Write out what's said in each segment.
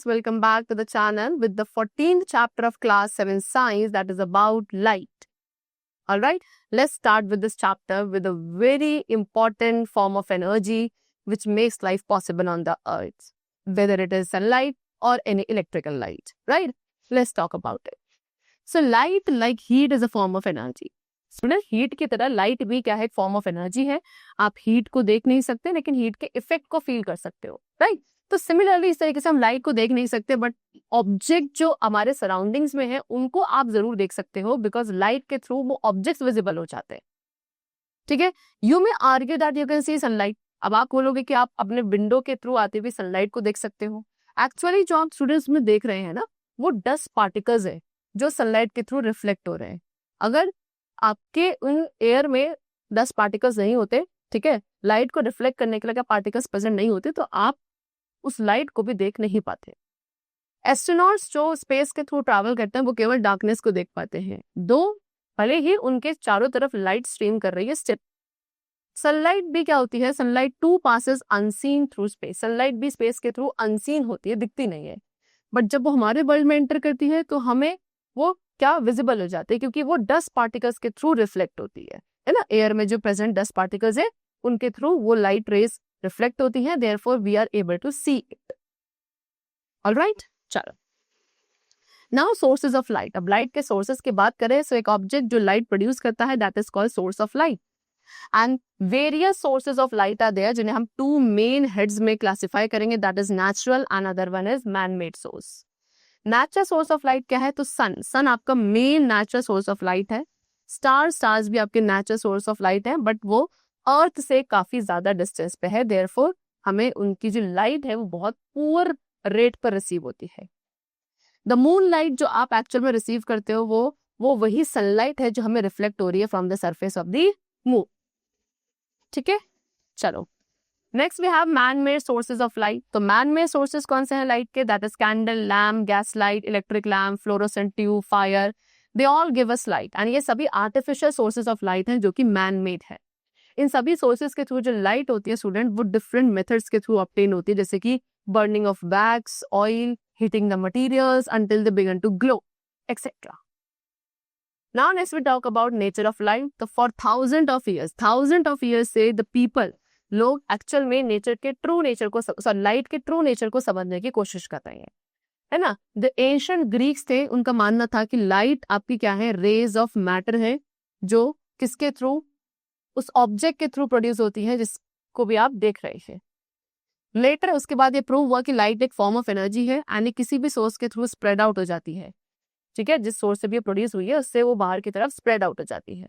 students, welcome back to the channel with the 14th chapter of class 7 science, that is about light. All right, let's start with this chapter with a very important form of energy which makes life possible on the earth, whether it is sunlight or any electrical light, right? Let's talk about it. So light, like heat, is a form of energy. Student, heat की तरह light भी क्या है, एक form of energy है. आप heat को देख नहीं सकते लेकिन हीट के इफेक्ट को फील कर सकते हो, राइट? तो सिमिलरली इस तरीके से हम लाइट को देख नहीं सकते बट ऑब्जेक्ट जो हमारे सराउंडिंग्स में है उनको आप जरूर देख सकते हो, बिकॉज लाइट के थ्रू वो ऑब्जेक्ट्स विजिबल हो जाते हैं. ठीक है, you may argue that you can C sunlight. अब आप बोलोगे कि आप अपने विंडो के थ्रू आते हुए सनलाइट को देख सकते हो. एक्चुअली जो आप स्टूडेंट्स में देख रहे हैं ना, वो डस्ट पार्टिकल्स है जो सनलाइट के थ्रू रिफ्लेक्ट हो रहे हैं. अगर आपके उन एयर में 10 पार्टिकल्स नहीं होते, ठीक है, लाइट को रिफ्लेक्ट करने के लिए पार्टिकल्स प्रेजेंट नहीं होते, तो आप उस लाइट को भी देख नहीं पाते. एस्ट्रोनॉट्स जो स्पेस के थ्रू ट्रैवल करते हैं वो केवल डार्कनेस को देख पाते हैं, दो भले ही उनके चारों तरफ लाइट स्ट्रीम कर रही है स्टिल. सनलाइट भी क्या होती है, sunlight to passes unseen through space. Sunlight भी स्पेस के थ्रू अनसीन होती है, दिखती नहीं है, बट जब वो हमारे वर्ल्ड में एंटर करती है तो हमें वो क्या विजिबल हो जाते हैं, क्योंकि वो डस्ट पार्टिकल्स के थ्रू रिफ्लेक्ट होती है ना. एयर में जो प्रेजेंट डस्ट पार्टिकल्स है उनके थ्रू वो लाइट रेज रिफ्लेक्ट होती है, therefore we are able to see it. Alright, चलो नाउ सोर्सेज ऑफ लाइट. अब लाइट के सोर्सेज की बात करें तो एक ऑब्जेक्ट जो लाइट प्रोड्यूस करता है that is called source of light. And various sources of light are there जिन्हें हम टू मेन हेड्स में क्लासिफाई करेंगे, that is natural and other one is man made source. Natural source of light क्या है, तो sun आपका main natural source of light है. Stars भी आपके नेचुरल सोर्स ऑफ लाइट है, बट वो अर्थ से काफी ज्यादा डिस्टेंस पे है, देयरफॉर हमें उनकी जो लाइट है वो बहुत पुअर रेट पर रिसीव होती है. द मून लाइट जो आप एक्चुअल में रिसीव करते हो वो वही सनलाइट है जो हमें रिफ्लेक्ट हो रही है from the surface of the moon. ठीक है, चलो next we have man made sources of light. तो मैन मेड सोर्सेज कौन से हैं लाइट के, that is candle, lamp, gas light, electric lamp, fluorescent tube, fire, they all give us light. And ये सभी आर्टिफिशियल सोर्सेज ऑफ लाइट हैं जो कि मैन मेड है. इन सभी सोर्सेज के थ्रू जो लाइट होती है स्टूडेंट, वो डिफरेंट मेथड्स के थ्रू ऑब्टेन होती है, जैसे कि burning of wax, oil, heating the materials until they began to glow, etcetera. Now next we talk about nature of light. तो for thousand of years से the people, लोग actual में nature के true nature को, light के true nature को समझने की कोशिश कर रहे हैं, है ना. द एंशिएंट ग्रीक्स थे, उनका मानना था कि लाइट आपकी क्या है, रेज ऑफ मैटर है जो किसके थ्रू, उस ऑब्जेक्ट के थ्रू प्रोड्यूस होती है जिसको भी आप देख रहे हैं. लेटर उसके बाद ये प्रूव हुआ कि लाइट एक फॉर्म ऑफ एनर्जी है एंड किसी भी सोर्स के थ्रू स्प्रेड आउट हो जाती है. ठीक है, जिस सोर्स से भी प्रोड्यूस हुई है उससे वो बाहर की तरफ स्प्रेड आउट हो जाती है.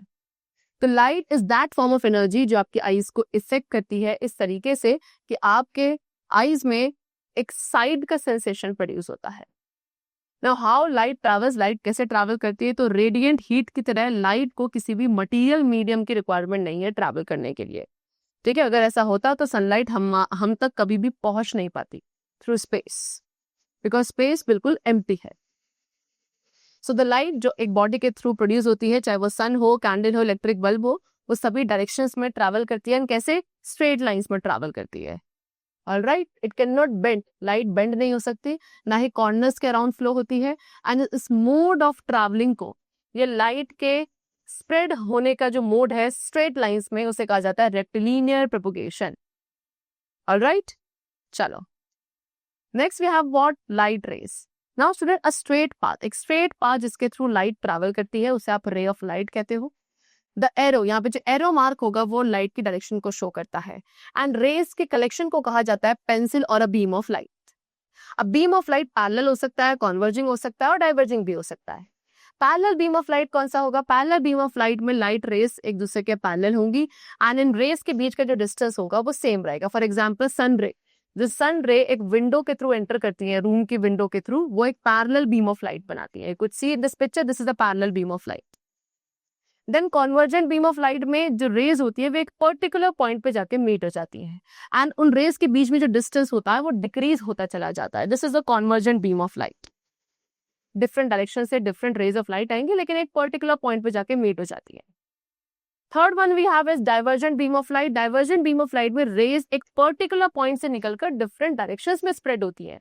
तो light is that form of energy जो आपकी आईज को इफेक्ट करती है इस तरीके से कि आपके आईज में एक साइड का सेंसेशन प्रोड्यूस होता है. Now how light travels, light कैसे ट्रैवल करती है, तो रेडिएंट हीट की तरह लाइट को किसी भी मटेरियल मीडियम की रिक्वायरमेंट नहीं है ट्रैवल करने के लिए. ठीक है, अगर ऐसा होता तो सनलाइट हम तक कभी भी पहुंच नहीं पाती थ्रू स्पेस, बिकॉज स्पेस बिल्कुल एम्प्टी है. सो द लाइट जो एक बॉडी के थ्रू प्रोड्यूस होती है, चाहे वो सन हो, कैंडल हो, इलेक्ट्रिक बल्ब हो, वो सभी डायरेक्शंस में ट्रैवल करती है. एंड कैसे, स्ट्रेट लाइंस में ट्रैवल करती है. Alright, it can not bend. Light bend नहीं हो सकती, ना ही कॉर्नर्स के अराउंड फ्लो होती है. एंड इस मोड ऑफ ट्रैवलिंग को, ये लाइट के स्प्रेड होने का जो मोड है स्ट्रेट लाइंस में, उसे कहा जाता है रेक्टिलिनियर प्रोपगेशन. ऑलराइट, चलो next we have what, light rays. Now student, a straight path, एक स्ट्रेट पाथ जिसके थ्रू लाइट ट्रैवल करती है उसे आप रे ऑफ लाइट कहते हो. द एरो, यहाँ पे जो एरो मार्क होगा वो लाइट की डायरेक्शन को शो करता है. एंड रेज के कलेक्शन को कहा जाता है पेंसिल और अ बीम ऑफ लाइट. अब बीम ऑफ लाइट पैरेलल हो सकता है, कॉन्वर्जिंग हो सकता है और डाइवर्जिंग भी हो सकता है. पैरेलल बीम ऑफ लाइट कौन सा होगा, पैरेलल बीम ऑफ लाइट में लाइट रेस एक दूसरे के पैरेलल होंगी एंड इन रेस के बीच का जो डिस्टेंस होगा वो सेम रहेगा. फॉर एग्जांपल सन रे, जो सन रे एक विंडो के थ्रू एंटर करती है, रूम की विंडो के थ्रू, वो एक पैरेलल बीम ऑफ लाइट बनाती है. कुछ see this picture, this is a parallel beam of light. Then convergent beam of light में जो रेज होती है वो एक पर्टिकुलर पॉइंट पे जाके मीट हो जाती है एंड उन रेज के बीच में जो डिस्टेंस होता है वो डिक्रीज होता चला जाता है. This is a convergent beam of light. Different direction से डिफरेंट रेज ऑफ लाइट आएंगे लेकिन एक पर्टिकुलर पॉइंट पे जाके मीट हो जाती है. Third one we have is divergent beam of light. Divergent beam of light में रेज एक पर्टिकुलर पॉइंट से निकलकर डिफरेंट डायरेक्शंस में स्प्रेड होती है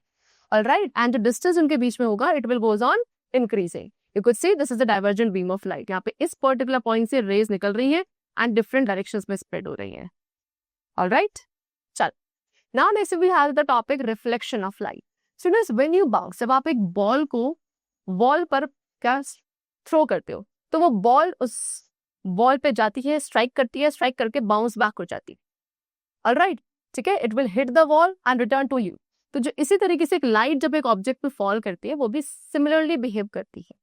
ऑलराइट, एंड जो डिस्टेंस उनके बीच में होगा it will goes on increasing. You could see this is the divergent beam of light. यहाँ पे इस पर्टिकुलर पॉइंट से रेज निकल रही है एंड डिफरेंट डायरेक्शंस में स्प्रेड हो रही है. ऑलराइट, चल now next we have the topic reflection of light. Students, when you bounce, जब आप एक बॉल को वॉल पर क्या थ्रो करते हो तो वो बॉल उस बॉल पे जाती है, स्ट्राइक करती है, स्ट्राइक करके बाउंस बैक हो जाती है. ऑलराइट, ठीक है, it will hit the wall and return to you. तो जो इसी तरीके से एक लाइट जब एक ऑब्जेक्ट पे फॉल करती है वो भी सिमिलरली बिहेव करती है.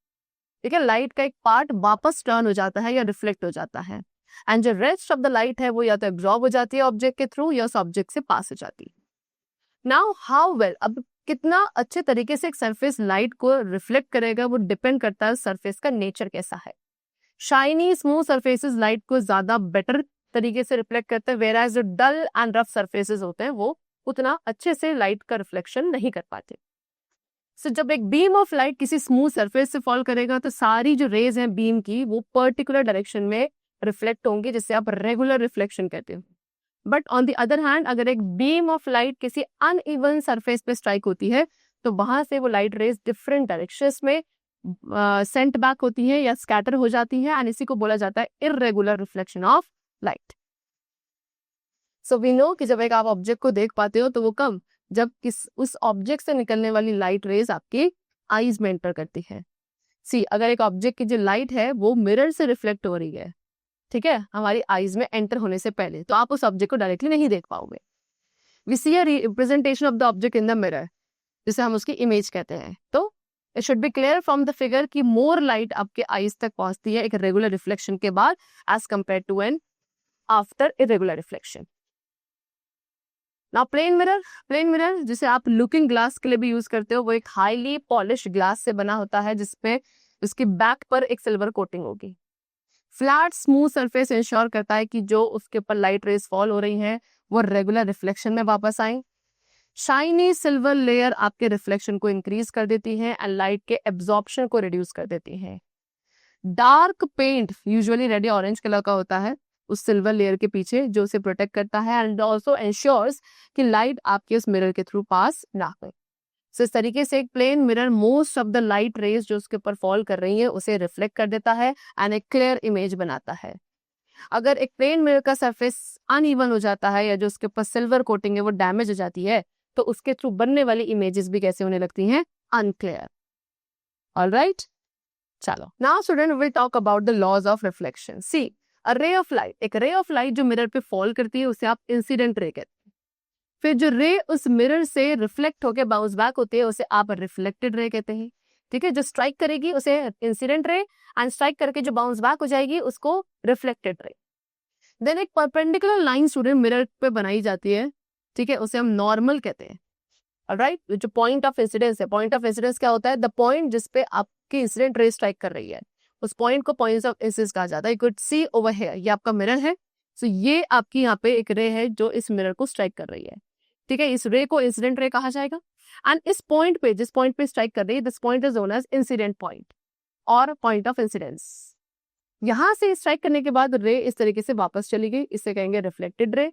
ठीक है, लाइट का एक पार्ट वापस टर्न हो जाता है या रिफ्लेक्ट हो जाता है, एंड जो रेस्ट ऑफ द लाइट है वो या तो एब्जॉर्ब हो जाती है ऑब्जेक्ट के थ्रू या उस ऑब्जेक्ट से पास हो जाती है. नाउ हाउ वेल, अब कितना अच्छे तरीके से एक सरफेस लाइट को रिफ्लेक्ट करेगा वो डिपेंड करता है सरफेस का नेचर कैसा है. शाइनी स्मूथ सरफेसेस लाइट को ज्यादा बेटर तरीके से रिफ्लेक्ट करते हैं, वेराज जो डल एंड रफ सरफेसेस होते हैं वो उतना अच्छे से लाइट का रिफ्लेक्शन नहीं कर पाते. सो जब एक बीम ऑफ लाइट किसी स्मूथ सरफेस से फॉल करेगा तो सारी जो रेज हैं बीम की वो पर्टिकुलर डायरेक्शन में रिफ्लेक्ट होंगे, जिससे आप रेगुलर रिफ्लेक्शन कहते हो. But on the other hand अगर एक बीम ऑफ लाइट किसी अनइवन सरफेस पे स्ट्राइक होती है तो वहां से वो लाइट रेज डिफरेंट डायरेक्शंस में सेंट बैक होती है या स्कैटर हो जाती है, एंड इसी को बोला जाता है irregular reflection of light. So we know कि जब एक आप ऑब्जेक्ट को देख पाते हो तो वो कब, जब उस ऑब्जेक्ट से निकलने वाली लाइट रेज आपकी आईज में एंटर करती है. सी, अगर एक ऑब्जेक्ट की जो लाइट है वो मिरर से रिफ्लेक्ट हो रही है, ठीक है, हमारी आईज में एंटर होने से पहले, तो आप उस ऑब्जेक्ट को डायरेक्टली नहीं देख पाओगे. We see a representation of the object in the mirror, जिसे हम उसकी इमेज कहते हैं. तो it should be clear from the figure कि मोर लाइट आपके आईज तक पहुंचती है एक रेगुलर रिफ्लेक्शन के बाद as compare to an after irregular reflection. Now plane mirror जिसे आप लुकिंग ग्लास के लिए भी यूज करते हो, वो एक हाईली पॉलिश ग्लास से बना होता है जिसपे उसकी बैक पर एक सिल्वर कोटिंग होगी. फ्लैट स्मूथ सरफेस इंश्योर करता है कि जो उसके ऊपर लाइट रेज फॉल हो रही हैं वो रेगुलर रिफ्लेक्शन में वापस आए. शाइनी सिल्वर लेयर आपके रिफ्लेक्शन को इंक्रीज कर देती है एंड लाइट के एब्जॉर्प्शन को रिड्यूस कर देती है. डार्क पेंट यूजुअली रेड या ऑरेंज कलर का होता है उस सिल्वर लेयर के पीछे जो उसे प्रोटेक्ट करता है एंड ऑल्सो एंश्योर्स कि लाइट आपके उस मिरर के थ्रू पास ना हो. सो इस तरीके से एक plane mirror most of the light rays जो उसके ऊपर फॉल कर रही है उसे रिफ्लेक्ट कर देता है एंड एक क्लियर इमेज बनाता है. अगर एक प्लेन मिरर का सरफेस अनइवन हो जाता है या जो उसके ऊपर सिल्वर कोटिंग है वो डैमेज हो जाती है तो उसके थ्रू बनने वाली इमेजेस भी कैसे होने लगती हैं, अनक्लियर. ऑलराइट, चलो now student will talk about the laws of reflection. See, a ray of light, एक रे ऑफ लाइट जो मिरर पे फॉल करती है उसे आप इंसिडेंट रे कहते हैं. फिर जो रे उस मिरर से रिफ्लेक्ट होकर बाउंस बैक होती है उसे आप रिफ्लेक्टेड रे कहते हैं. ठीक है, जो स्ट्राइक करेगी उसे इंसिडेंट रे एंड स्ट्राइक करके जो बाउंस बैक हो जाएगी उसको रिफ्लेक्टेड रे. देन एक परपेंडिकुलर लाइन स्टूडेंट मिरर पे बनाई जाती है, ठीक है, उसे हम नॉर्मल कहते हैं. ऑलराइट, जो पॉइंट ऑफ इंसिडेंस है, पॉइंट ऑफ इंसिडेंस क्या होता है, द पॉइंट जिसपे आपकी इंसिडेंट रे स्ट्राइक कर रही है उस पॉइंट को पॉइंट ऑफ इंसिडेंस कहा जाता है. You could see over here, ये आपका मिरर है. सो ये आपकी यहाँ पे एक रे है जो इस मिरर को स्ट्राइक कर रही है. ठीक है, इस रे को इंसिडेंट रे कहा जाएगा एंड इस पॉइंट पे, जिस पॉइंट पे स्ट्राइक कर रही है, this point is known as incident point और पॉइंट ऑफ इंसिडेंस. यहां से स्ट्राइक करने के बाद रे इस तरीके से वापस चली गई, इसे कहेंगे रिफ्लेक्टेड रे.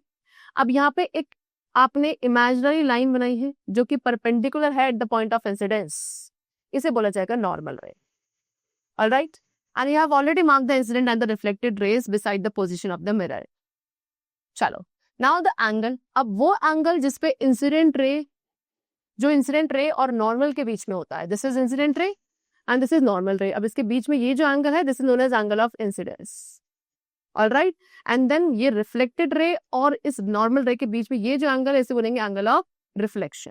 अब यहाँ पे एक आपने इमेजिनरी लाइन बनाई है जो कि परपेंडिकुलर है at the point of incidence, इसे बोला जाएगा नॉर्मल रे. Alright, and you have already mark the incident and the reflected raise beside the position of the mirror. चलो नाउ द एंगल, अब वो एंगल जिसपे इंसिडेंट रे, जो इंसिडेंट रे और नॉर्मल के बीच में होता है, this is incident ray and this is normal ray. अब इसके बीच में ये जो एंगल है this is known as angle of incidence. Alright, and then ये रिफ्लेक्टेड रे और इस नॉर्मल रे के बीच में ये जो एंगल है इसे बोलेंगे angle of reflection.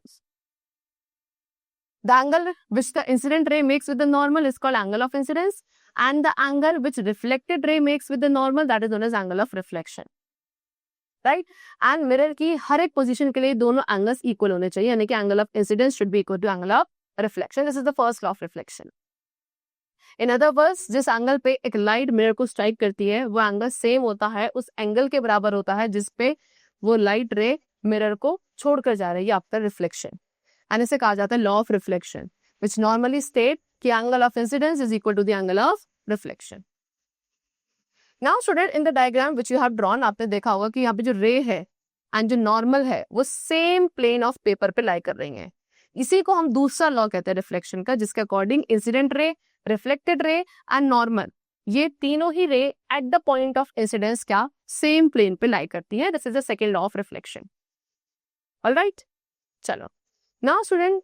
The angle which the incident ray makes with the normal is called angle of incidence and the angle which reflected ray makes with the normal that is known as angle of reflection. Right, and mirror की हर एक position के लिए दोनों angles equal होने चाहिए, यानी कि angle of incidence should be equal to angle of reflection. This is the first law of reflection. In other words, जिस एंगल पे एक लाइट मिरर को स्ट्राइक करती है वो एंगल सेम होता है, उस एंगल के बराबर होता है जिसपे वो लाइट रे मिरर को छोड़कर जा रही है आफ्टर रिफ्लेक्शन, एंड इसे कहा जाता है law of reflection which normally state कि angle of incidence is equal to the angle of reflection. Now student, in the diagram which you have drawn, आपने देखा होगा कि यहाँ पे जो रे है एंड जो नॉर्मल है वो सेम प्लेन ऑफ पेपर पे लाई कर रही हैं. इसी को हम दूसरा लॉ कहते हैं रिफ्लेक्शन का, जिसके according incident ray, reflected ray and normal, ये तीनों ही ray at the point of incidence क्या सेम प्लेन पे लाई करती है. This is the second law of reflection. Alright, चलो. Now student,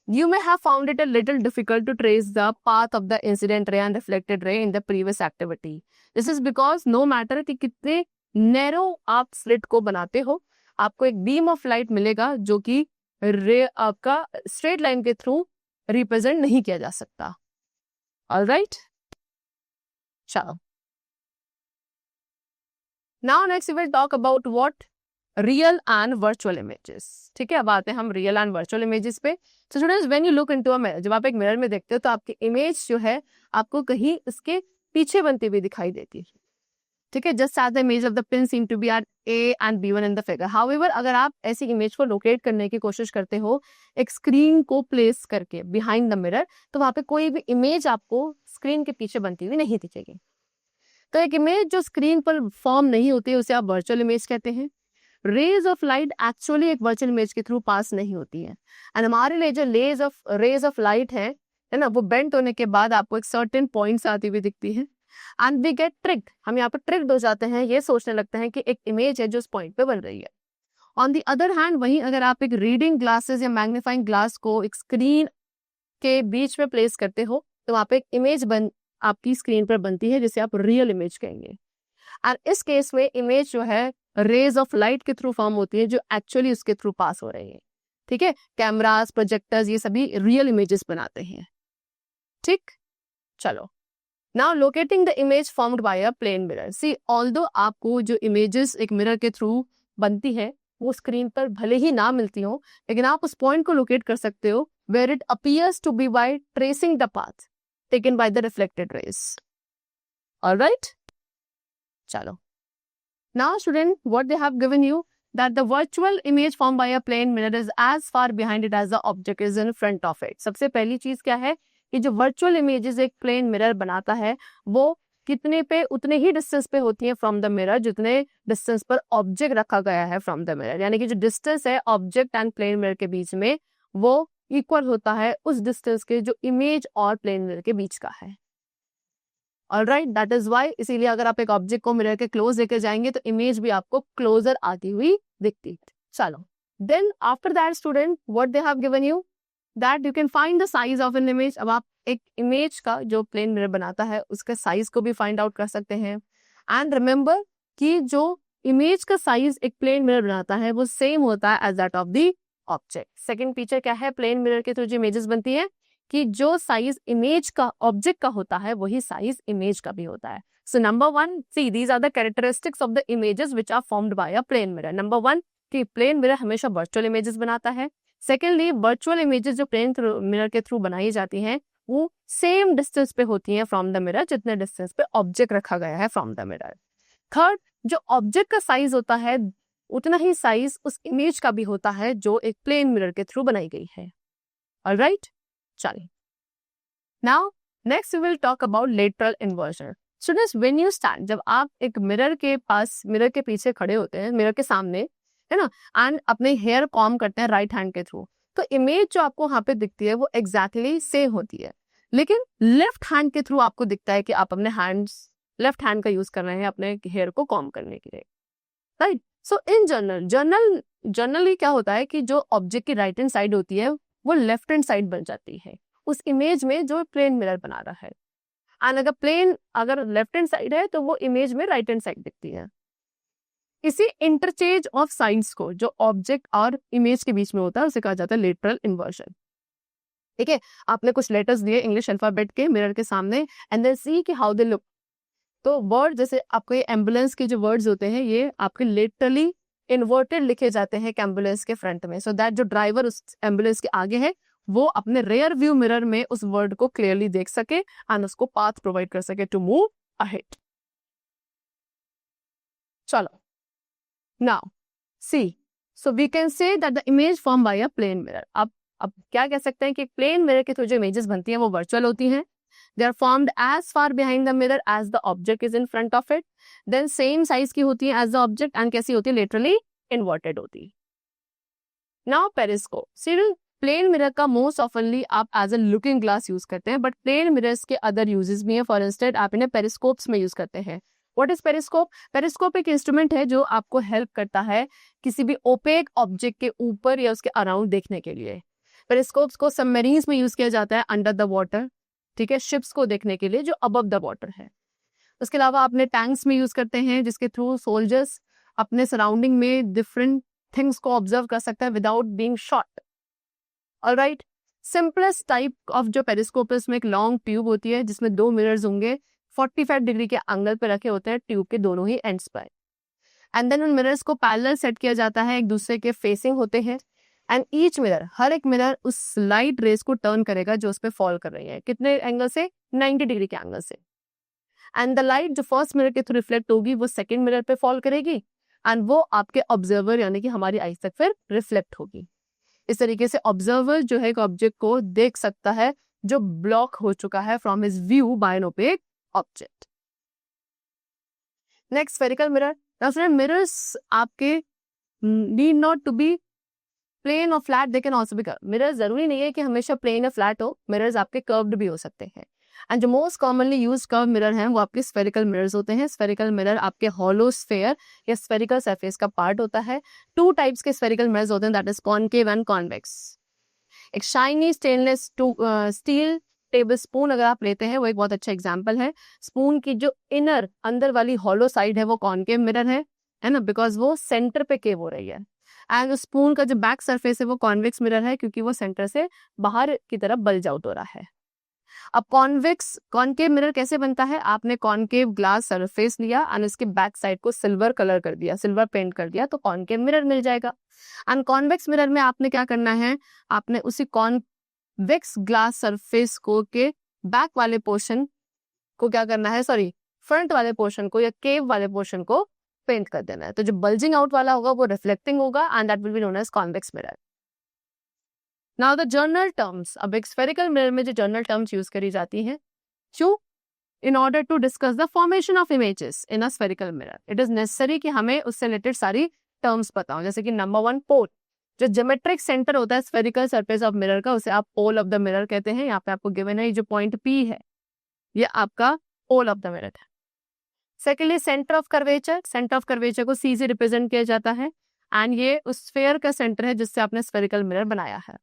you may have found it a little difficult to trace the path of the incident ray and reflected ray in the previous activity. This is because no matter कि कितने narrow आप slit को बनाते हो, आपको एक beam of light मिलेगा जो कि रे आपका straight line के through represent नहीं किया जा सकता. Alright? चलो. Now next we will talk about what real and virtual images. ठीक है, अब आते हैं हम रियल एंड वर्चुअल इमेजेस पे. So students, when you look into a mirror, जब आप एक मिरर में देखते हो तो आपकी इमेज जो है आपको कहीं इसके पीछे बनती हुई दिखाई देती है. ठीक है, just as the image of the pin seem to be are A and B1 in the figure. However, अगर आप ऐसी इमेज को लोकेट करने की कोशिश करते हो एक स्क्रीन को प्लेस करके बिहाइंड द मिरर, तो वहां पे कोई भी इमेज आपको स्क्रीन के पीछे बनती हुई नहीं दिखेगी. तो एक इमेज जो स्क्रीन पर फॉर्म नहीं होती है उसे आप वर्चुअल इमेज कहते हैं. रेज ऑफ लाइट एक्चुअली एक वर्चुअल इमेज के थ्रू पास नहीं होती है. एंड हमारे लिए जो रेज ऑफ लाइट है ना, वो बेंट होने के बाद आपको एक सर्टेन पॉइंट्स आती हुई दिखती है. एंड वी गेट ट्रिक्ड, हम यहाँ पर ट्रिक्ड हो जाते हैं, ये सोचने लगते हैं कि एक इमेज है जो उस पॉइंट पे बन रही है. ऑन दी अदर हैंड, वहीं अगर आप एक रीडिंग ग्लासेस या मैग्नीफाइंग ग्लास को एक स्क्रीन के बीच में प्लेस करते हो तो वहां पे एक इमेज आपकी स्क्रीन पर बनती है जिसे आप रियल इमेज कहेंगे. एंड इस केस में इमेज जो है रेज ऑफ लाइट के थ्रू फॉर्म होती है जो एक्चुअली उसके थ्रू पास हो रही है. ठीक है, कैमरास, प्रोजेक्टर्स, ये सभी रियल इमेजेस बनाते हैं. ठीक, चलो. Now locating the image formed by a plane mirror. See, although आपको जो इमेजेस एक मिरर के थ्रू बनती है वो स्क्रीन पर भले ही ना मिलती हो, लेकिन आप उस पॉइंट को लोकेट कर सकते हो where it appears to be by tracing the path taken by the reflected rays. Alright, चलो. Now student, what they have given you that the virtual image formed by a plane mirror is as far behind it as the object is in front of it. सबसे पहली चीज क्या है कि जो virtual images एक plane mirror बनाता है वो कितने पे उतने ही डिस्टेंस पे होती है फ्रॉम द मिरर जितने डिस्टेंस पर ऑब्जेक्ट रखा गया है फ्रॉम द मिरर. यानी कि जो डिस्टेंस है ऑब्जेक्ट एंड प्लेन मिरर के बीच में वो इक्वल होता है उस डिस्टेंस के जो इमेज और प्लेन मिरर के बीच का है. ऑलराइट, दैट इज वाई, इसीलिए अगर आप एक ऑब्जेक्ट को मिरर के क्लोज लेकर जाएंगे तो इमेज भी आपको क्लोजर आती हुई दिखती है. चलो, then after that student, what they have given you that you can find the size of an image. अब आप एक इमेज का जो प्लेन मिरर बनाता है उसका साइज को भी फाइंड आउट कर सकते हैं. एंड रिमेंबर कि जो इमेज का साइज एक प्लेन मिरर बनाता है वो सेम होता है as that of the object. Second feature क्या है प्लेन मिरर के थ्रू जो इमेजेस बनती है कि जो साइज इमेज का ऑब्जेक्ट का होता है वही साइज इमेज का भी होता है. So number one, see these are the characteristics of the images which are formed by a plane mirror. Number one कि प्लेन मिरर हमेशा वर्चुअल इमेजेस बनाता है. सेकेंडली, वर्चुअल इमेजेस जो प्लेन मिरर के थ्रू बनाई जाती हैं वो सेम डिस्टेंस पे होती हैं फ्रॉम द मिरर जितने डिस्टेंस पे ऑब्जेक्ट रखा गया है फ्रॉम द मिरर. थर्ड, जो ऑब्जेक्ट का साइज होता है उतना ही साइज उस इमेज का भी होता है जो एक प्लेन मिरर के थ्रू बनाई गई है. ऑलराइट, चलिए. Now next we will talk about lateral inversion. Students, when you stand, जब आप एक मिरर के पास, मिरर के पीछे खड़े होते हैं, मिरर के सामने, है ना, एंड अपने हेयर कॉम करते हैं राइट हैंड के थ्रू, तो इमेज जो आपको वहां पे दिखती है वो एग्जैक्टली सेम होती है. लेकिन लेफ्ट हैंड के थ्रू आपको दिखता है कि आप अपने हैंड्स, लेफ्ट हैंड का यूज कर रहे हैं अपने हेयर को कॉम करने के लिए. राइट. सो इन जनरली क्या होता है कि जो ऑब्जेक्ट की राइट हैंड साइड होती है वो लेफ्ट हैंड साइड बन जाती है उस इमेज में जो प्लेन मिरर बना रहा है. एंड अगर लेफ्ट हैंड साइड है तो वो इमेज में राइट हैंड साइड दिखती है. इसी इंटरचेंज ऑफ साइड्स को जो ऑब्जेक्ट और इमेज के बीच में होता है उसे कहा जाता है लेटरल इन्वर्जन. ठीक है, आपने कुछ लेटर्स दिए इंग्लिश अल्फाबेट के मिरर के सामने एंड देन सी कि हाउ दे लुक. तो वर्ड जैसे आपको ये एम्बुलेंस के जो वर्ड्स होते हैं ये आपके लेटरली इन्वर्टेड लिखे जाते हैं एम्बुलेंस के फ्रंट में, सो दैट जो ड्राइवर उस एम्बुलेंस के आगे है वो अपने रेयर व्यू मिरर में उस वर्ड को क्लियरली देख सके एंड उसको पाथ प्रोवाइड कर सके टू मूव अहेड. चलो, now see, so we can say that the image form by a plane mirror. अब क्या कह सकते हैं कि प्लेन मिरर के थ्रू जो इमेजेस बनती हैं वो वर्चुअल होती हैं. They are formed as far behind the mirror as the object is in front of it. Then same size की होती है एज द ऑब्जेक्ट एंड कैसी होती है, लेटरली इन्वर्टेड होती है. Now periscope. See, plane mirror का मोस्ट ऑफनली आप as a looking glass use करते हैं, बट प्लेन मिरर्स के अदर यूजेस भी हैं. फॉर इंस्टेंट आप इन्हें पेरिस्कोप्स में यूज करते हैं. What is periscope? पेरिस्कोप एक इंस्ट्रूमेंट है जो आपको हेल्प करता है किसी भी ओपेक ऑब्जेक्ट के ऊपर या उसके अराउंड देखने के लिए. पेरिस्कोप्स को सबमरीन्स में यूज किया जाता है अंडर द वाटर, ठीक है, शिप्स को देखने के लिए जो अबव द वाटर है. उसके अलावा आपने टैंक्स में यूज करते हैं जिसके थ्रू सोल्जर्स अपने सराउंडिंग में डिफरेंट थिंग्स को ऑब्जर्व कर सकता है without being shot. Alright, simplest type of जो पेरिस्कोप है उसमें एक लॉन्ग ट्यूब होती है जिसमें 2 मिरर्स होंगे, 45 डिग्री के एंगल पे रखे होते हैं ट्यूब के दोनों ही एंड्स पर. एंड देन उन मिरर्स को पैरेलल सेट किया जाता है, एक दूसरे के फेसिंग होते हैं. एंड ईच मिरर, हर एक मिरर उस लाइट रेस को टर्न करेगा जो उस पर फॉल कर रही है. कितने एंगल से? 90 डिग्री के एंगल से. एंड द लाइट जो फर्स्ट मिरर के थ्रू रिफ्लेक्ट होगी वो सेकंड मिरर पे फॉल करेगी एंड वो आपके ऑब्जर्वर यानी कि हमारी आईज तक फिर रिफ्लेक्ट होगी. इस तरीके से ऑब्जर्वर जो है एक ऑब्जेक्ट को देख सकता है जो ब्लॉक हो चुका है from his view by an opaque object. Next, spherical mirror. Now friend, mirrors आपके need not to be plane और flat, they can also be curve. Mirror जरूरी नहीं है कि हमेशा प्लेन या फ्लैट हो, मिरर्स आपके कर्व्ड भी हो सकते हैं. एंड जो most commonly use curve mirror हैं वो आपके स्फेरिकल मिरर्स होते हैं. स्फेरिकल मिरर आपके हॉलो स्फेयर या स्फेरिकल सरफेस का पार्ट होता है. 2 टाइप्स के स्फेरिकल मिरर्स होते हैं, that is concave and convex. एक shiny stainless steel table spoon अगर आप लेते हैं वो एक बहुत अच्छा एग्जाम्पल है. स्पून की जो इनर अंदर वाली हॉलो साइड है वो कॉनकेव मिरर है ना, बिकॉज वो सेंटर पे केव हो रही है. एंड स्पून का जो बैक सरफेस है वो कॉन्वेक्स मिरर है क्योंकि वो सेंटर से बाहर की तरफ बल्ज आउट हो रहा है. अब कॉनकेव मिरर कैसे बनता है? आपने कॉनकेव ग्लास सरफेस लिया और इसके बैक साइड को सिल्वर कलर कर दिया, सिल्वर पेंट कर दिया, तो कॉनकेव मिरर मिल जाएगा. एंड कॉन्वेक्स मिरर में आपने क्या करना है, आपने उसी कॉन्वेक्स ग्लास सरफेस को के बैक वाले पोर्शन को क्या करना है, फ्रंट वाले पोर्शन को या केव वाले पोर्शन को पेंट कर देना है. तो जो बल्जिंग आउट वाला होगा वो रिफ्लेक्टिंग होगा and that will be known as convex mirror. Now the general terms. अब एक स्फेरिकल मिरर में जो जर्नल टर्म्स यूज करी जाती हैं, क्यों? In order to discuss the formation of images in a spherical mirror it is necessary कि हमें उससे रिलेटेड सारी टर्म्स पता हो. जैसे कि नंबर 1, पोल. जो ज्योमेट्रिक सेंटर होता है स्फेरिकल सरफेस ऑफ मिरर का उसे आप पोल ऑफ द मिरर कहते हैं. यहाँ पे आपको गिवन है ये जो पॉइंट P है ये आपका पोल ऑफ द मिरर है. Secondly, centre of curvature. Centre of curvature को C से रिप्रेजेंट किया जाता है एंड ये उस स्फेयर का सेंटर है जिससे आपने स्फेरिकल मिरर बनाया है.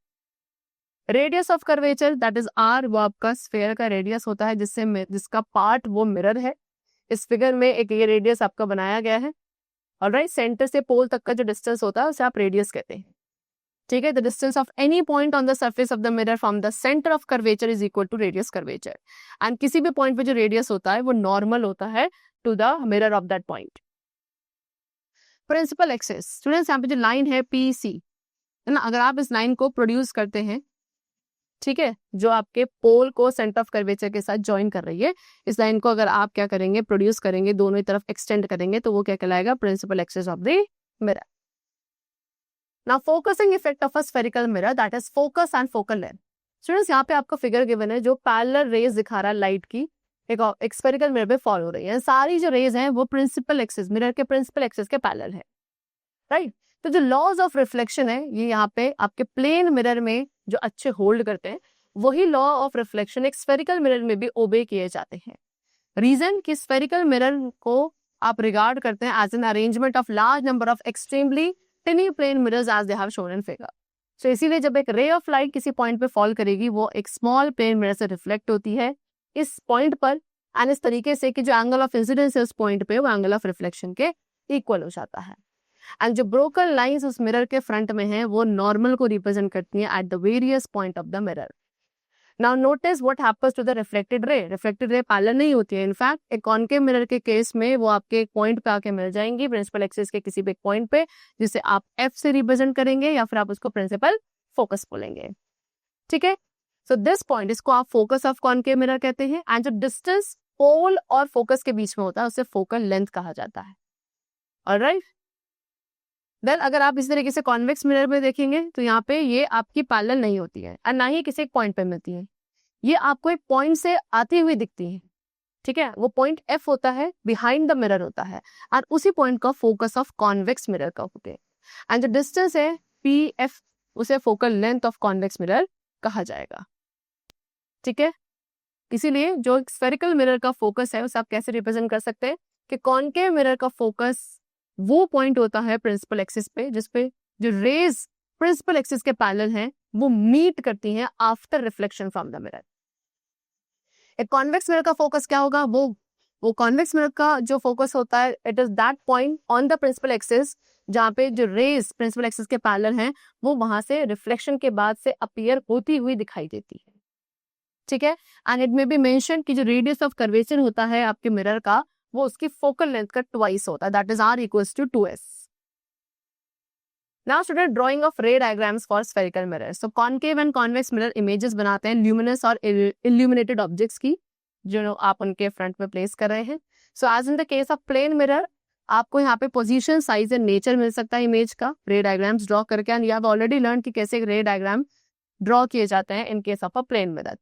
Radius of curvature that is R, वो आपका स्फेयर का रेडियस होता है जिसका पार्ट वो मिरर है. इस फिगर में एक ये रेडियस आपका बनाया गया है. ऑलराइट, सेंटर से पोल तक का जो डिस्टेंस होता है उसे आप रेडियस कहते हैं. ठीक है, the distance of any point on the surface of the mirror from the centre of curvature is equal to radius curvature. And किसी भी पॉइंट पे जो रेडियस होता है वो नॉर्मल होता है to the mirror of that point. Principal axis. Students, यहाँ पे जो लाइन है PC है ना, अगर आप इस लाइन को प्रोड्यूस करते हैं, ठीक है, जो आपके पोल को सेंटर ऑफ कर्वेचर के साथ ज्वाइन कर रही है, इस लाइन को अगर आप क्या करेंगे, प्रोड्यूस करेंगे, दोनों ही तरफ एक्सटेंड करेंगे तो वो क्या कहलाएगा, principal axis of the mirror. Now focusing effect of a spherical mirror that is focus and focal length. Students, यहाँ पे आपको फिगर गिवन है जो पैरेलल रेज दिखा रहा है लाइट की, एक स्फेरिकल मिरर पे फॉल हो रही है. सारी जो रेज हैं वो प्रिंसिपल एक्सिस, मिरर के प्रिंसिपल एक्सिस के पैरेलल है. राइट, तो जो लॉज ऑफ रिफ्लेक्शन है ये यहाँ पे आपके प्लेन मिरर में जो अच्छे होल्ड करते हैं, वही लॉ ऑफ रिफ्लेक्शन एक स्फेरिकल मिरर में भी ओबे किए जाते हैं. रीजन कि स्फेरिकल मिरर को आप रिगार्ड करते हैं as an arrangement of large number of extremely tiny plane mirrors as they have shown in figure. So इसीलिए जब एक रे ऑफ लाइट किसी पॉइंट पे फॉल करेगी वो एक स्मॉल प्लेन मिरर से रिफ्लेक्ट होती है इस पॉइंट पर, एंड इस तरीके से कि जो एंगल ऑफ इंसिडेंस है उस पॉइंट पे वो एंगल ऑफ रिफ्लेक्शन के इक्वल हो जाता है. एंड जो ब्रोकन लाइंस उस मिरर के फ्रंट में है वो नॉर्मल को रिप्रेजेंट करती है at the various point of the mirror. Now notice what happens to the reflected ray. Reflected ray parallel नहीं होती है. इनफैक्ट एक कॉनकेव मिरर के केस में वो आपके एक पॉइंट पे आके मिल जाएंगी, प्रिंसिपल एक्सिस के किसी भी एक पॉइंट पे, जिसे आप F से रिप्रेजेंट करेंगे या फिर आप उसको प्रिंसिपल फोकस बोलेंगे. ठीक है, सो दिस पॉइंट, इसको आप फोकस ऑफ कॉनकेव मिरर कहते हैं. एंड जो डिस्टेंस पोल और फोकस के बीच में होता है उसे फोकल लेंथ कहा जाता है. ऑलराइट, देन अगर आप इस तरीके से कॉन्वेक्स मिरर में देखेंगे तो यहाँ पे ये आपकी पैरेलल नहीं होती है और ना ही किसी एक पॉइंट पे मिलती है. ये आपको एक पॉइंट से आती हुई दिखती है. ठीक है, वो पॉइंट F होता है, बिहाइंड द मिरर होता है, और उसी पॉइंट का फोकस ऑफ कॉन्वेक्स मिरर का होते हैं. एंड जो डिस्टेंस है PF उसे focal length of convex mirror कहा जाएगा। ठीक है, इसीलिए जो स्फेरिकल मिरर का फोकस है उसे आप कैसे रिप्रेजेंट कर सकते हैं कि कॉनकेव मिरर का फोकस वो पॉइंट होता है प्रिंसिपल एक्सिस पे जिसपे जो रेज प्रिंसिपल एक्सिस के पैरेलल हैं वो मीट करती हैं after reflection from the mirror. एक कॉन्वेक्स मिरर का फोकस क्या होगा, वो कॉन्वेक्स मिरर का जो फोकस होता है it is that point on the principal axis जहाँ पे जो रेज प्रिंसिपल एक्सिस के पैरेलल हैं वो वहां से रिफ्लेक्शन के बाद से अपीयर होती हुई दिखाई देती है। ठीक है, एंड इट में बी मेंशन कि जो रेडियस ऑफ कर्वेचर होता है आपके मिरर का वो उसकी फोकल लेंथ का ट्वाइस होता है, that is r equals to 2s। Now student, drawing of ray diagrams for spherical mirror. So concave and convex mirror images बनाते हैं ल्यूमिनस और इल्यूमिनेटेड ऑब्जेक्ट्स की जो आप उनके फ्रंट में प्लेस कर रहे हैं। So as in the case of plane mirror आपको यहाँ पे पोजीशन, साइज एंड नेचर मिल सकता है इमेज का रे डायग्राम्स ड्रॉ करके, and you have already learn कि कैसे रे डायग्राम ड्रॉ किए जाते हैं in case of a plane mirror.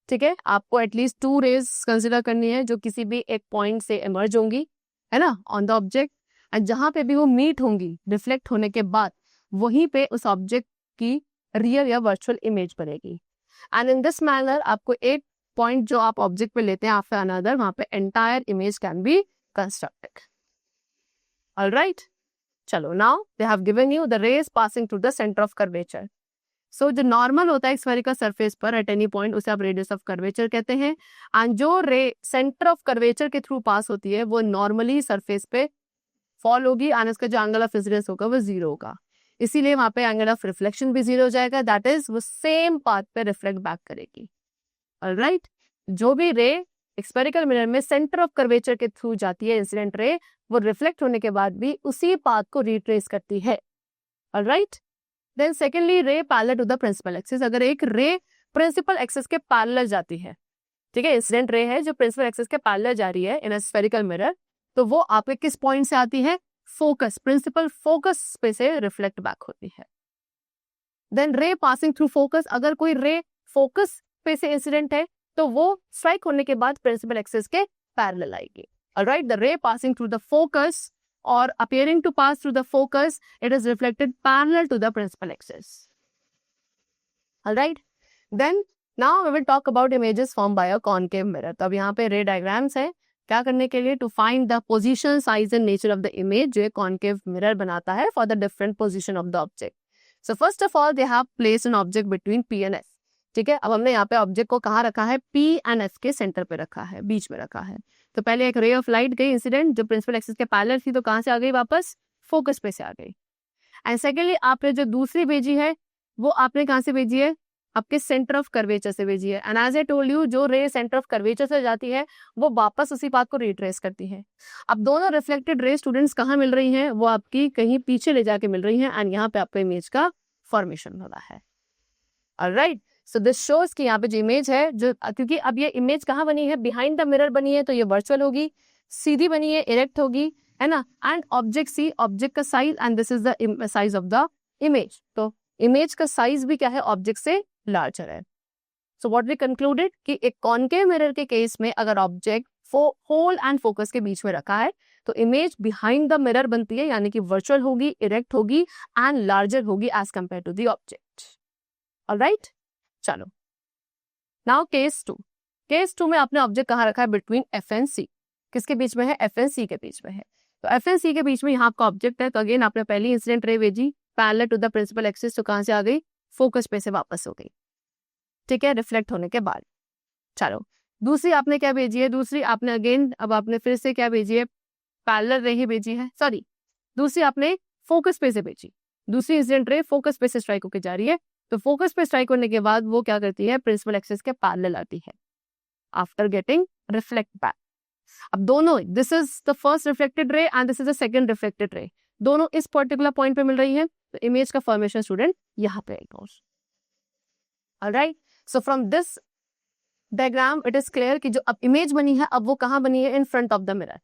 ठीक है, आपको एटलीस्ट 2 रेज कंसिडर करनी है जो किसी भी एक पॉइंट से इमर्ज होंगी, है ना, ऑन द ऑब्जेक्ट, एंड जहां पे भी वो मीट होंगी रिफ्लेक्ट होने के बाद वहीं पे उस ऑब्जेक्ट की रियल या वर्चुअल इमेज बनेगी। एंड इन दिस मैनर आपको एक पॉइंट जो आप ऑब्जेक्ट पे लेते हैं आफ्टर अनदर वहां पे entire image can be constructed. Alright, चलो now they have given you the rays passing through the centre of curvature. So जो नॉर्मल होता है स्फेरिकल सरफेस पर एट एनी पॉइंट उसे आप रेडियस ऑफ कर्वेचर कहते हैं, एंड जो रे सेंटर ऑफ कर्वेचर के थ्रू पास होती है वो नॉर्मली सरफेस पे फॉल होगी एंड उसका जो एंगल ऑफ इंसिडेंस होगा वो 0 होगा, इसीलिए वहां पे एंगल ऑफ रिफ्लेक्शन भी 0 हो जाएगा, दैट इज वो सेम पाथ पे रिफ्लेक्ट बैक करेगी। ऑलराइट, जो भी रे स्फेरिकल मिरर में सेंटर ऑफ कर्वेचर के थ्रू जाती है इंसिडेंट रे वो रिफ्लेक्ट होने के बाद भी उसी पाथ को रिट्रेस करती है। Alright, then secondly ray parallel to the principal axis. अगर एक रे प्रिंसिपल एक्सिस के पैरेलल जाती है, ठीक है, इंसिडेंट रे है जो प्रिंसिपल एक्सिस के पैरेलल जा रही है इन अ स्फेरिकल मिरर, तो वो आपके किस पॉइंट से आती है, फोकस, प्रिंसिपल फोकस पे से रिफ्लेक्ट बैक होती है। देन रे पासिंग थ्रू फोकस, अगर कोई रे फोकस पे से इंसिडेंट है तो वो स्ट्राइक होने के बाद प्रिंसिपल एक्सिस के पैरेलल आएगी। ऑलराइट, द रे passing through the focus or appearing to pass through the focus, it is reflected parallel to the principal axis. All right. Then now we will talk about images formed by a concave mirror. तो अब यहाँ पे ray diagrams है क्या करने के लिए, to find the position, size and nature of the image जो concave mirror बनाता है for the different position of the object. So first of all they have placed an object between P and S. ठीक है, अब हमने यहाँ पे object को कहाँ रखा है, P एंड S के सेंटर पे रखा है, बीच में रखा है। तो पहले एक रे ऑफ लाइट गई इंसिडेंट जो प्रिंसिपल एक्सिस के पैरेलल थी तो कहाँ से आ गई, वापस फोकस पे से आ गई। एंड सेकेंडली आपने जो दूसरी भेजी है वो आपने कहाँ से भेजी है, आपके सेंटर ऑफ कर्वेचर से भेजी है। And as I told you जो रे सेंटर ऑफ कर्वेचर से जाती है वो वापस उसी पाथ को रिट्रेस करती है। अब दोनों रिफ्लेक्टेड रे स्टूडेंट्स कहाँ मिल रही हैं, वो आपकी कहीं पीछे ले जाके मिल रही हैं एंड यहाँ पे आपका इमेज का फॉर्मेशन हो रहा है। ऑलराइट, सो दिस शोज कि यहाँ पे जो इमेज है जो, क्योंकि अब ये इमेज कहाँ बनी है, बिहाइंड द मिरर बनी है तो ये वर्चुअल होगी, सीधी बनी है इरेक्ट होगी, है ना, एंड ऑब्जेक्ट सी ऑब्जेक्ट का size and this is the size of the image. तो इमेज का साइज भी क्या है, ऑब्जेक्ट से लार्जर है। सो व्हाट वी कंक्लूडेड कि एक कॉनकेव मिरर के केस में अगर ऑब्जेक्ट होल एंड फोकस के बीच में रखा है तो इमेज बिहाइंड द मिरर बनती है, यानी कि वर्चुअल होगी, इरेक्ट होगी एंड लार्जर होगी as compare to the object. Alright, चलो नाउ केस 2। केस 2 में आपने ऑब्जेक्ट कहाँ रखा है, बिटवीन एफ एंड सी। किसके बीच में है, एफ एंड सी के बीच में है। तो एफ एंड सी के बीच में यहाँ आपका ऑब्जेक्ट है, तो अगेन आपने पहली इंसिडेंट रे भेजी parallel to the principal axis, तो कहाँ से आ गई, फोकस पे से वापस हो गई। ठीक है, रिफ्लेक्ट होने के बाद। चलो दूसरी आपने क्या भेजी है, दूसरी आपने अगेन अब आपने फिर से क्या भेजी है, पैरेलल रे ही भेजी है, सॉरी दूसरी आपने फोकस पे से भेजी। दूसरी इंसिडेंट रे फोकस पे से स्ट्राइक होकर जा रही है, तो फोकस पे स्ट्राइक होने के बाद वो क्या करती है, प्रिंसिपल एक्सिस के पैरेलल आती है आफ्टर गेटिंग रिफ्लेक्ट बैक। अब दोनों, this is the first reflected ray and this is the second reflected ray, दोनों इस पर्टिकुलर पॉइंट पे मिल रही है, तो इमेज का फॉर्मेशन स्टूडेंट यहाँ पे आएगा। Alright, so from this diagram it is clear कि जो अब इमेज बनी है अब वो कहाँ बनी है, इन फ्रंट ऑफ द मिरर।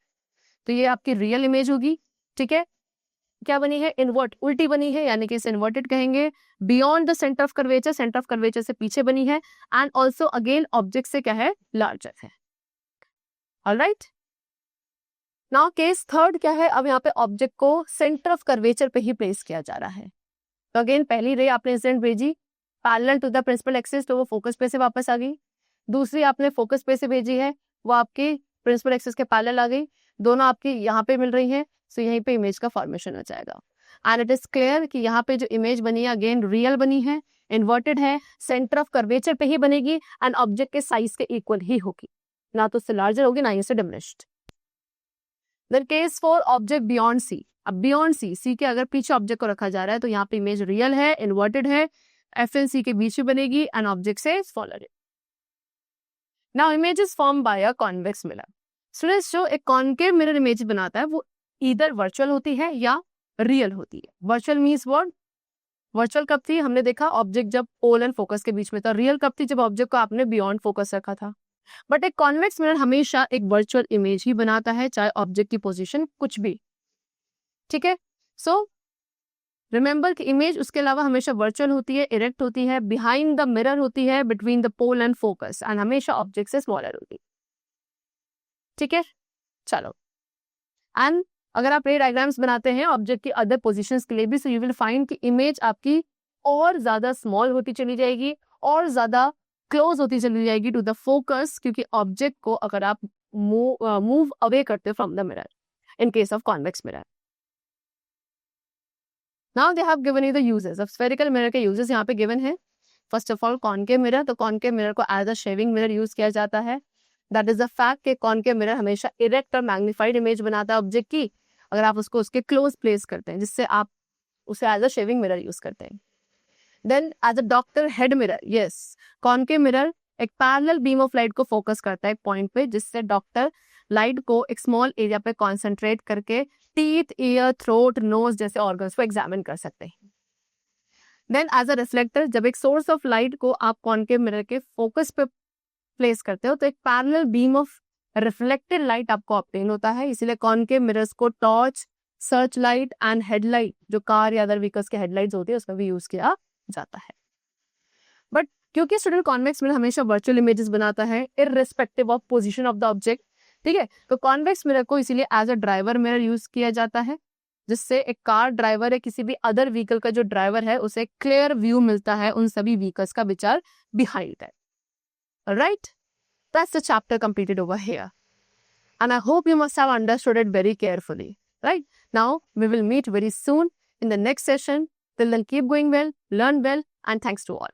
तो ये आपकी रियल इमेज होगी। ठीक है, क्या बनी है, इन्वर्ट, उल्टी बनी है, यानी कि इसे इन्वर्टेड कहेंगे। Beyond the centre of curvature, centre of curvature से पीछे बनी है, एंड ऑल्सो अगेन ऑब्जेक्ट से क्या है, लार्जर है। ऑलराइट, नाउ केस थर्ड क्या है, अब यहाँ पे ऑब्जेक्ट को सेंटर ऑफ कर्वेचर पे ही प्लेस किया जा रहा है। तो अगेन पहली रे आपने इंसिडेंट भेजी parallel to the principal axis, तो वो फोकस पे से वापस आ गई। दूसरी आपने फोकस पे से भेजी है, वो आपकी प्रिंसिपल एक्सिस के पैरेलल आ गई। दोनों आपकी यहाँ पे मिल रही हैं, सो यहीं पे इमेज का फॉर्मेशन हो जाएगा। एंड इट इज क्लियर कि यहाँ पे जो इमेज बनी है अगेन रियल बनी है, इन्वर्टेड है, सेंटर ऑफ कर्वेचर पे ही बनेगी एंड ऑब्जेक्ट के साइज के इक्वल ही होगी, ना तो उससे लार्जर होगी ना ही उससे diminished. Then case for object beyond C. अब बियॉन्ड सी के अगर पीछे ऑब्जेक्ट को रखा जा रहा है तो यहाँ पे इमेज रियल है, इन्वर्टेड है, एफ एंड सी के बीच में बनेगी एंड ऑब्जेक्ट से स्मॉलर है। Now image is form by a convex mirror. Students, जो एक कॉनकेव मिरर इमेज बनाता है वो इधर वर्चुअल होती है या रियल होती है। Virtual means what? वर्चुअल कब थी? हमने देखा ऑब्जेक्ट जब पोल एंड फोकस के बीच में था। रियल कब थी? जब ऑब्जेक्ट को आपने बियॉन्ड फोकस रखा था। बट एक कॉन्वेक्स मिरर हमेशा एक वर्चुअल इमेज ही बनाता है, चाहे ऑब्जेक्ट की पोजीशन कुछ भी, ठीक है। सो रिमेंबर कि इमेज उसके अलावा हमेशा वर्चुअल होती है, इरेक्ट होती है, बिहाइंड द मिरर होती है, between the pole and focus, and हमेशा ऑब्जेक्ट से स्मॉलर होती है, ठीक है। चलो, एंड अगर आप रे डायग्राम्स बनाते हैं ऑब्जेक्ट की अदर पोजीशंस के लिए भी, सो यू विल फाइंड कि इमेज आपकी और ज्यादा स्मॉल होती चली जाएगी और ज्यादा क्लोज होती चली जाएगी टू द फोकस, क्योंकि ऑब्जेक्ट को अगर आप मूव अवे करते हो from the mirror in case of convex mirror. Now they have given you the uses of spherical mirror. के यूजेस यहाँ पे गिवन है। First of all concave mirror, तो कॉनकेव मिरर को as a shaving mirror use किया जाता है। That is the fact कि कॉनकेव मिरर हमेशा इरेक्ट और मैग्नीफाइड इमेज बनाता है ऑब्जेक्ट की, अगर आप उसको उसके क्लोज प्लेस करते हैं, जिससे आप उसे as a shaving mirror use करते हैं। Then as a doctor head mirror, yes, concave mirror एक पैरेलल बीम ऑफ लाइट को फोकस करता है एक पॉइंट पे, जिससे डॉक्टर लाइट को एक स्मॉल एरिया पे कॉन्सेंट्रेट करके टीथ, ईयर, थ्रोट, नोज जैसे ऑर्गन्स को एग्जामिन कर सकते हैं। देन एज अ रिफ्लेक्टर, जब एक सोर्स ऑफ लाइट को आप कॉनकेव मिरर के फोकस पे प्लेस करते हो तो एक parallel beam of reflected light आपको ऑब्टेन होता है। इसीलिए कॉनकेव मिरर्स को torch, search light and headlight, जो कार या अदर व्हीकल्स के हेडलाइट्स होती है, उसमें भी यूज किया जाता है। बट क्योंकि स्टूडेंट कॉन्वेक्स मिरर हमेशा वर्चुअल इमेजेस बनाता है irrespective of position of the object, ठीक है, तो कॉन्वेक्स मिरर को इसीलिए as a driver mirror use किया जाता है, जिससे एक कार ड्राइवर या किसी भी अदर व्हीकल का जो ड्राइवर है उसे क्लियर व्यू मिलता है उन सभी व्हीकल्स का विचार बिहाइंड है। Right, that's the chapter completed over here, and I hope you must have understood it very carefully. Right, now we will meet very soon in the next session. Till then, keep going well, learn well, and thanks to all.